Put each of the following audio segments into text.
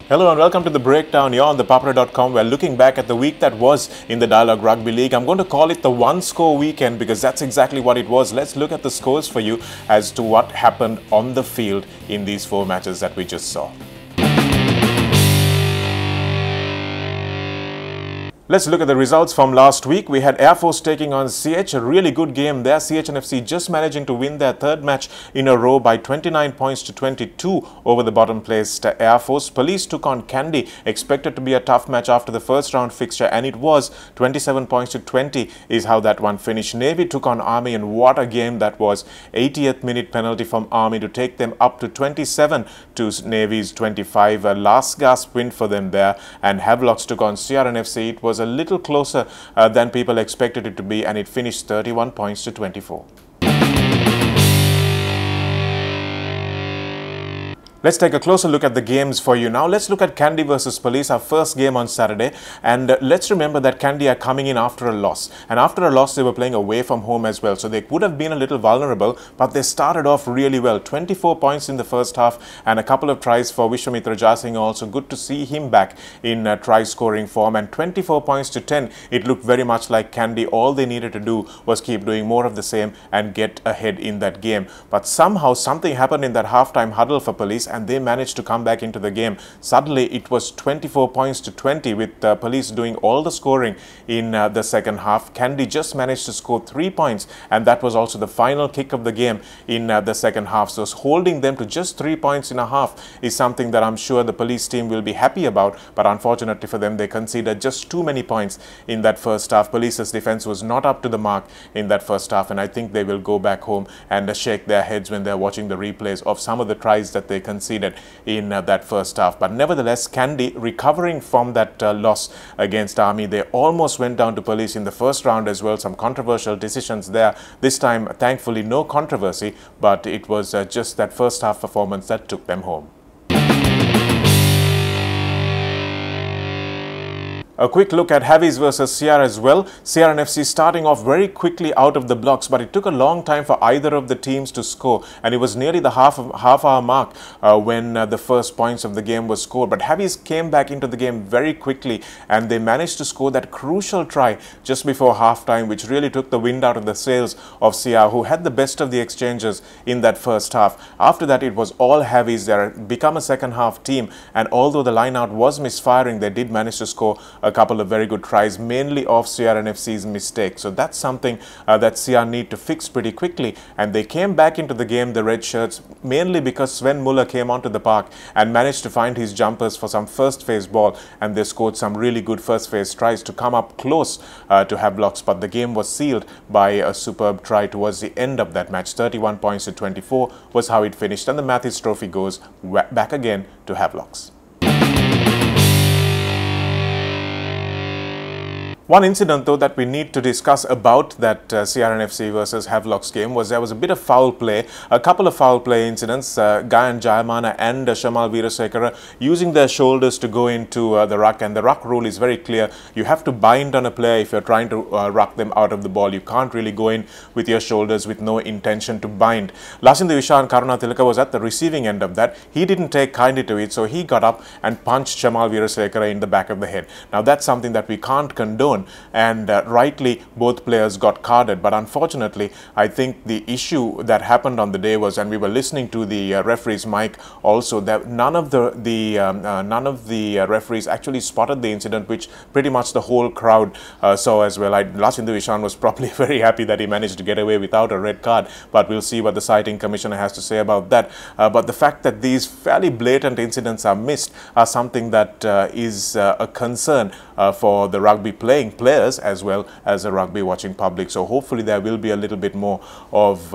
Hello and welcome to the breakdown. You're on ThePapare.com. We're looking back at the week that was in the Dialogue Rugby League. I'm going to call it the one-score weekend because that's exactly what it was. Let's look at the scores for you as to what happened on the field in these four matches that we just saw. Let's look at the results from last week. We had Air Force taking on CH, a really good game there. CH and FC just managing to win their third match in a row by 29 points to 22 over the bottom placed Air Force. Police took on Kandy, expected to be a tough match after the first round fixture, and it was. 27 points to 20 is how that one finished. Navy took on Army, and what a game that was. 80th minute penalty from Army to take them up to 27 to Navy's 25. A last gasp win for them there, and Havelocks took on CRNFC. It was a little closer than people expected it to be, and it finished 31 points to 24. Let's take a closer look at the games for you now. Let's look at Kandy versus Police, our first game on Saturday. And let's remember that Kandy are coming in after a loss. And after a loss, they were playing away from home as well. So they would have been a little vulnerable, but they started off really well. 24 points in the first half and a couple of tries for Vishwamitra Jasinghe. Also good to see him back in try scoring form. And 24 points to 10, it looked very much like Kandy. All they needed to do was keep doing more of the same and get ahead in that game. But somehow something happened in that halftime huddle for Police, and they managed to come back into the game. Suddenly it was 24 points to 20 with Police doing all the scoring in the second half. Kandy just managed to score 3 points, and that was also the final kick of the game in the second half. So holding them to just 3 points in a half is something that I'm sure the Police team will be happy about, but unfortunately for them, they conceded just too many points in that first half. Police's defense was not up to the mark in that first half, and I think they will go back home and shake their heads when they're watching the replays of some of the tries that they conceded in that first half. But nevertheless, Kandy recovering from that loss against Army. They almost went down to Police in the first round as well. Some controversial decisions there. This time, thankfully, no controversy, but it was just that first half performance that took them home. A quick look at Havies versus CR as well. CR and FC starting off very quickly out of the blocks, but it took a long time for either of the teams to score, and it was nearly the half-hour mark when the first points of the game was scored. But Havies came back into the game very quickly, and they managed to score that crucial try just before halftime, which really took the wind out of the sails of CR, who had the best of the exchanges in that first half. After that, it was all Havies. They had become a second-half team, and although the line-out was misfiring, they did manage to score a couple of very good tries, mainly off CRNFC's mistake. So that's something that CR need to fix pretty quickly. And they came back into the game, the red shirts, mainly because Sven Muller came onto the park and managed to find his jumpers for some first phase ball, and they scored some really good first phase tries to come up close to Havelocks. But the game was sealed by a superb try towards the end of that match. 31 points to 24 was how it finished, and the Mathis Trophy goes back again to Havelocks. One incident, though, that we need to discuss about that CRNFC versus Havelocks game was there was a bit of foul play, a couple of foul play incidents. Gayan Jayamana and Shamal Veerasekara using their shoulders to go into the ruck, and the ruck rule is very clear. You have to bind on a player if you're trying to ruck them out of the ball. You can't really go in with your shoulders with no intention to bind. Lashinda Vishan Karunatilaka was at the receiving end of that. He didn't take kindly to it, so he got up and punched Shamal Veerasekara in the back of the head. Now that's something that we can't condone, and rightly both players got carded. But unfortunately, I think the issue that happened on the day was, and we were listening to the referee's mic also, that none of the referees actually spotted the incident, which pretty much the whole crowd saw as well. Lashinda Vishan was probably very happy that he managed to get away without a red card, but we'll see what the citing commissioner has to say about that. But the fact that these fairly blatant incidents are missed are something that is a concern for the rugby playing players as well as the rugby watching public. So hopefully there will be a little bit more of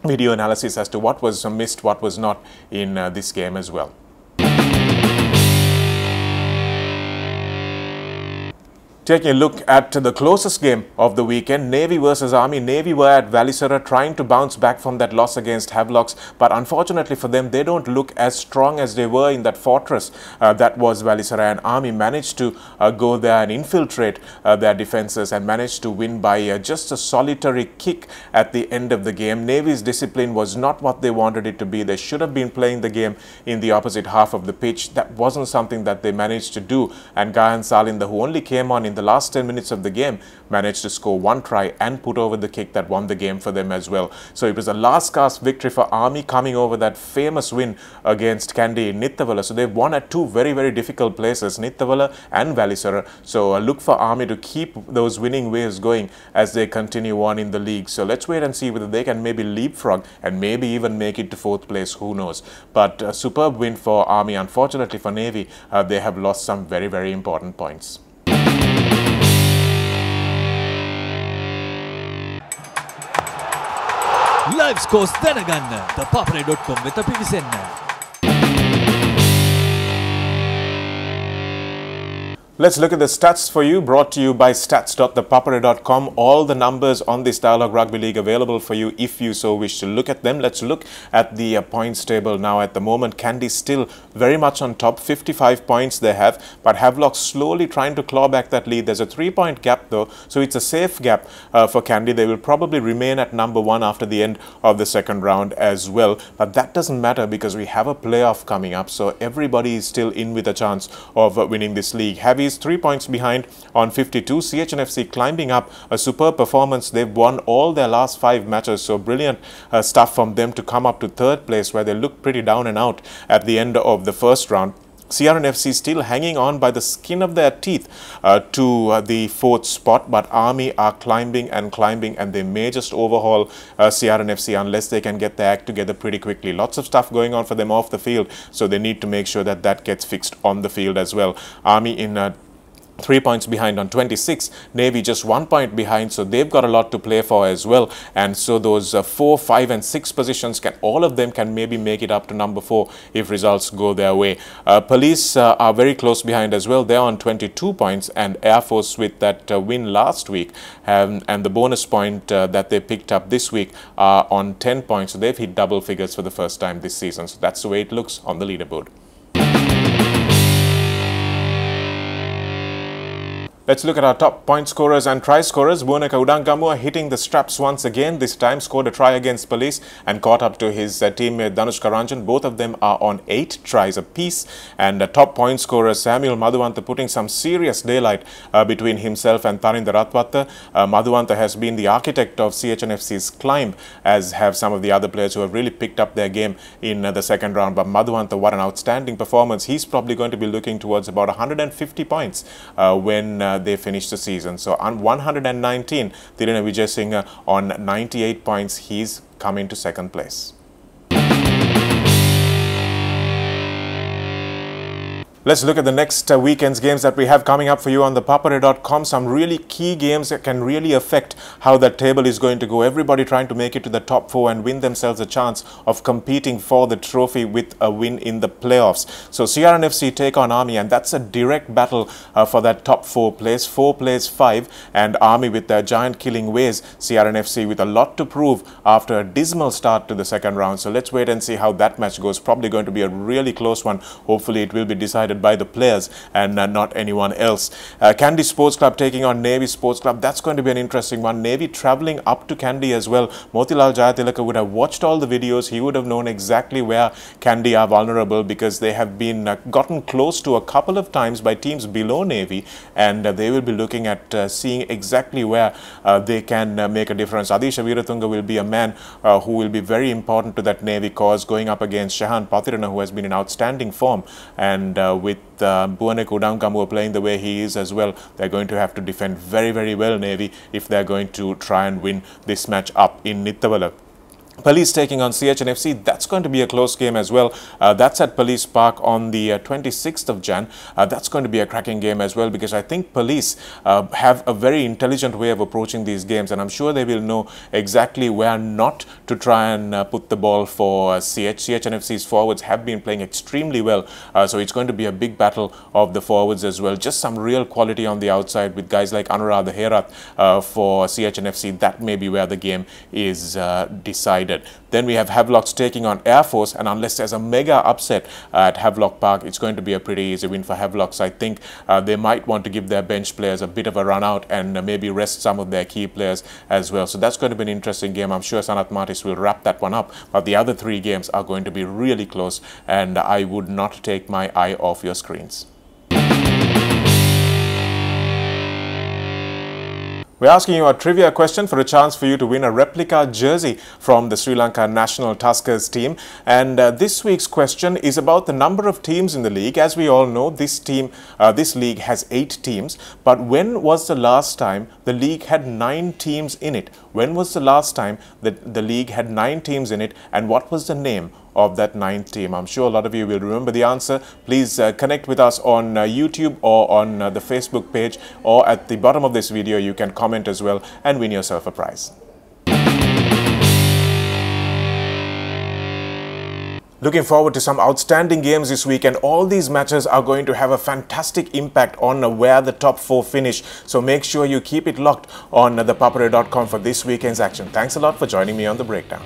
video analysis as to what was missed, what was not in this game as well. Taking a look at the closest game of the weekend, Navy versus Army. Navy were at Welisara trying to bounce back from that loss against Havelocks, but unfortunately for them, they don't look as strong as they were in that fortress that was Welisara, and Army managed to go there and infiltrate their defenses and managed to win by just a solitary kick at the end of the game. Navy's discipline was not what they wanted it to be. They should have been playing the game in the opposite half of the pitch. That wasn't something that they managed to do, and Gayan Salinda, who only came on in the last 10 minutes of the game, managed to score one try and put over the kick that won the game for them as well. So it was a last gasp victory for Army, coming over that famous win against Kandy in Nithavala. So they've won at two very, very difficult places, Nithavala and Welisara. So look for Army to keep those winning ways going as they continue on in the league. So let's wait and see whether they can maybe leapfrog and maybe even make it to fourth place. Who knows? But a superb win for Army. Unfortunately for Navy, they have lost some very, very important points. Live scores දැනගන්න ThePapare.com වෙත පිවිසෙන්න. Let's look at the stats for you, brought to you by stats.thepapare.com. All the numbers on this Dialogue Rugby League available for you if you so wish to look at them. Let's look at the points table now. At the moment, Kandy still very much on top, 55 points they have, but Havelock slowly trying to claw back that lead. There's a 3-point gap though, so it's a safe gap for Kandy. They will probably remain at number 1 after the end of the second round as well, but that doesn't matter because we have a playoff coming up, so everybody is still in with a chance of winning this league. Heavy is 3 points behind on 52. CHNFC climbing up, a superb performance. They've won all their last 5 matches, so brilliant stuff from them to come up to third place, where they looked pretty down and out at the end of the first round. CRNFC still hanging on by the skin of their teeth to the 4th spot, but Army are climbing and climbing, and they may just overhaul CRNFC unless they can get their act together pretty quickly. Lots of stuff going on for them off the field, so they need to make sure that that gets fixed on the field as well. Army in 3 points behind on 26, Navy just 1 point behind, so they've got a lot to play for as well. And so those 4, 5 and 6 positions, all of them can maybe make it up to number 4 if results go their way. Police are very close behind as well. They're on 22 points, and Air Force, with that win last week and the bonus point that they picked up this week, are on 10 points. So they've hit double figures for the first time this season. So that's the way it looks on the leaderboard. Let's look at our top point scorers and try scorers. Buoneka Udangamua hitting the straps once again. This time scored a try against Police and caught up to his teammate Dhanush Karanjan. Both of them are on 8 tries apiece. And top point scorer Samuel Madhuvantha putting some serious daylight between himself and Tharinda Ratwatta. Madhuvantha has been the architect of CHNFC's climb, as have some of the other players who have really picked up their game in the second round. But Madhuvantha, what an outstanding performance. He's probably going to be looking towards about 150 points when they finish the season. So on 119, Thirina Vijayasinghe on 98 points. He's come into second place. Let's look at the next weekend's games that we have coming up for you on ThePapare.com. Some really key games that can really affect how that table is going to go. Everybody trying to make it to the top 4 and win themselves a chance of competing for the trophy with a win in the playoffs. So CRNFC take on Army, and that's a direct battle for that top 4 place. 4 plays 5, and Army with their giant killing ways. CRNFC with a lot to prove after a dismal start to the second round. So let's wait and see how that match goes. Probably going to be a really close one. Hopefully it will be decided by the players and not anyone else. Kandy Sports Club taking on Navy Sports Club. That's going to be an interesting one. Navy travelling up to Kandy as well. Motilal Jayatilaka would have watched all the videos. He would have known exactly where Kandy are vulnerable, because they have been gotten close to a couple of times by teams below Navy, and they will be looking at seeing exactly where they can make a difference. Adisha Veeratunga will be a man who will be very important to that Navy cause, going up against Shahan Pathirana, who has been in outstanding form, and with Buoneka Udangamua playing the way he is as well, they're going to have to defend very, very well, Navy, if they're going to try and win this match up in Nithavala. Police taking on CHNFC, that's going to be a close game as well. That's at Police Park on the 26th of Jan. That's going to be a cracking game as well, because I think Police have a very intelligent way of approaching these games, and I'm sure they will know exactly where not to try and put the ball for CHNFC's forwards have been playing extremely well, so it's going to be a big battle of the forwards as well. Just some real quality on the outside with guys like Anuradha Herath for CHNFC. That may be where the game is decided. Then we have Havelocks taking on Air Force, and unless there's a mega upset at Havelock Park, it's going to be a pretty easy win for Havelocks. I think they might want to give their bench players a bit of a run out and maybe rest some of their key players as well. So that's going to be an interesting game. I'm sure Sanath Martis will wrap that one up, but the other three games are going to be really close, and I would not take my eye off your screens. We're asking you a trivia question for a chance for you to win a replica jersey from the Sri Lanka national Tuskers team. And this week's question is about the number of teams in the league. As we all know, this league has 8 teams. But when was the last time the league had 9 teams in it? When was the last time that the league had 9 teams in it, and what was the name of that 9th team? I'm sure a lot of you will remember the answer. Please connect with us on YouTube or on the Facebook page, or at the bottom of this video you can comment as well and win yourself a prize. Looking forward to some outstanding games this week, and all these matches are going to have a fantastic impact on where the top 4 finish. So make sure you keep it locked on thepapare.com for this weekend's action. Thanks a lot for joining me on The Breakdown.